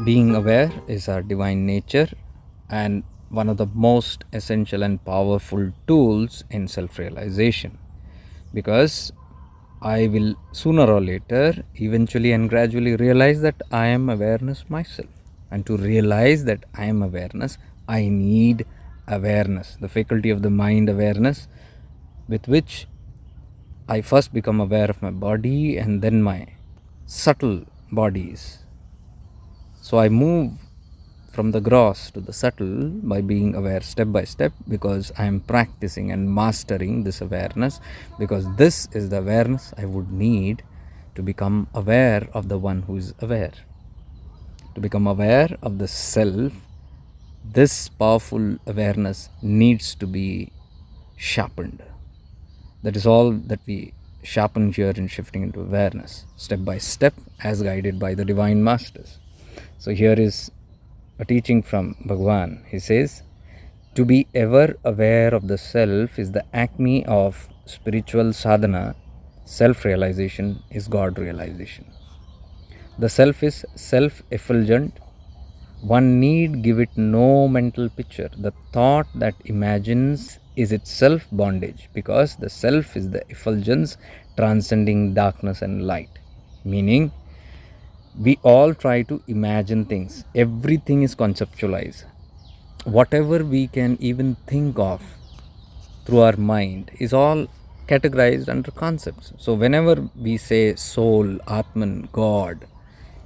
Being aware is our divine nature and one of the most essential and powerful tools in self realization, because I will sooner or later, eventually and gradually realize that I am awareness myself. And to realize that I am awareness, I need awareness, the faculty of the mind awareness, with which I first become aware of my body and then my subtle bodies. So I move from the gross to the subtle by being aware step by step, because I am practicing and mastering this awareness, because this is the awareness I would need to become aware of the one who is aware. To become aware of the self, this powerful awareness needs to be sharpened. That is all that we sharpen here in shifting into awareness, step by step, as guided by the divine masters. So here is a teaching from Bhagwan. He says, to be ever aware of the self is the acme of spiritual sadhana. Self-realization is God realization. The self is self-effulgent. One need give it no mental picture. The thought that imagines is itself bondage, because the self is the effulgence transcending darkness and light. Meaning, we all try to imagine things. Everything is conceptualized. Whatever we can even think of through our mind is all categorized under concepts. So whenever we say soul, Atman, God,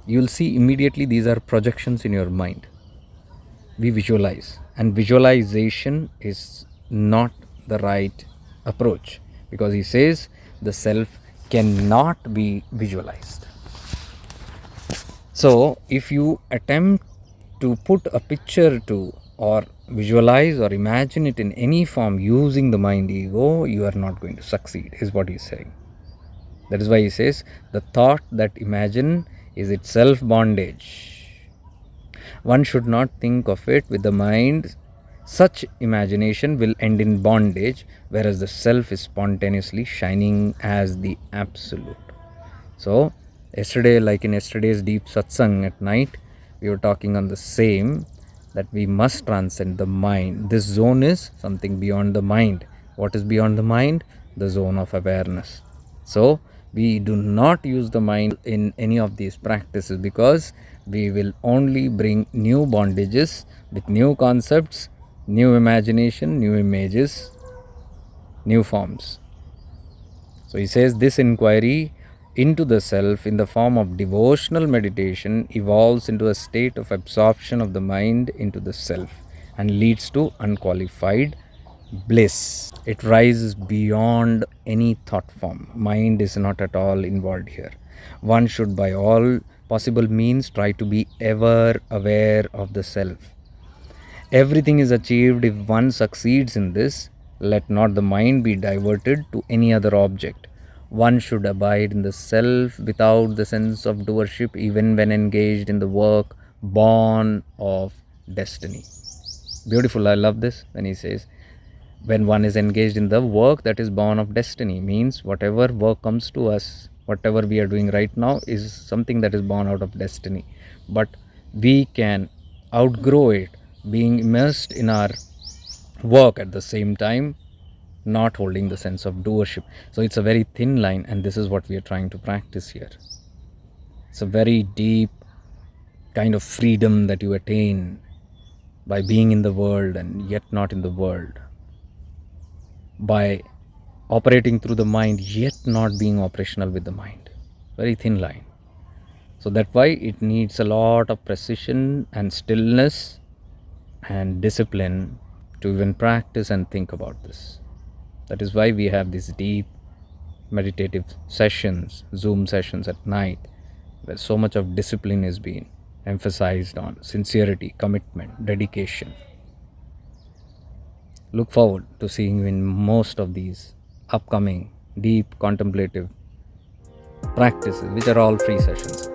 you'll see immediately these are projections in your mind. We visualize, and visualization is not the right approach, because he says the self cannot be visualized. So if you attempt to put a picture to, or visualize or imagine it in any form using the mind ego, you are not going to succeed, is what he is saying. That is why he says the thought that imagine is itself bondage. One should not think of it with the mind. Such imagination will end in bondage, whereas the self is spontaneously shining as the absolute. So yesterday, like in yesterday's deep satsang at night, we were talking on the same, that we must transcend the mind. This zone is something beyond the mind. What is beyond the mind? The zone of awareness. So we do not use the mind in any of these practices, because we will only bring new bondages with new concepts, new imagination, new images, new forms. So he says this inquiry into the self in the form of devotional meditation evolves into a state of absorption of the mind into the self and leads to unqualified bliss. It rises beyond any thought form. Mind is not at all involved here. One should by all possible means try to be ever aware of the self. Everything is achieved if one succeeds in this. Let not the mind be diverted to any other object. One should abide in the self without the sense of doership, even when engaged in the work born of destiny. Beautiful. I love this when he says, when one is engaged in the work that is born of destiny, means whatever work comes to us, whatever we are doing right now is something that is born out of destiny. But we can outgrow it being immersed in our work at the same time, not holding the sense of doership. So it's a very thin line, and this is what we are trying to practice here. It's a very deep kind of freedom that you attain by being in the world and yet not in the world, by operating through the mind yet not being operational with the mind. Very thin line. So that's why it needs a lot of precision and stillness and discipline to even practice and think about this. That is why we have these deep meditative sessions, Zoom sessions at night, where so much of discipline is being emphasized on sincerity, commitment, dedication. Look forward to seeing you in most of these upcoming deep contemplative practices, which are all free sessions.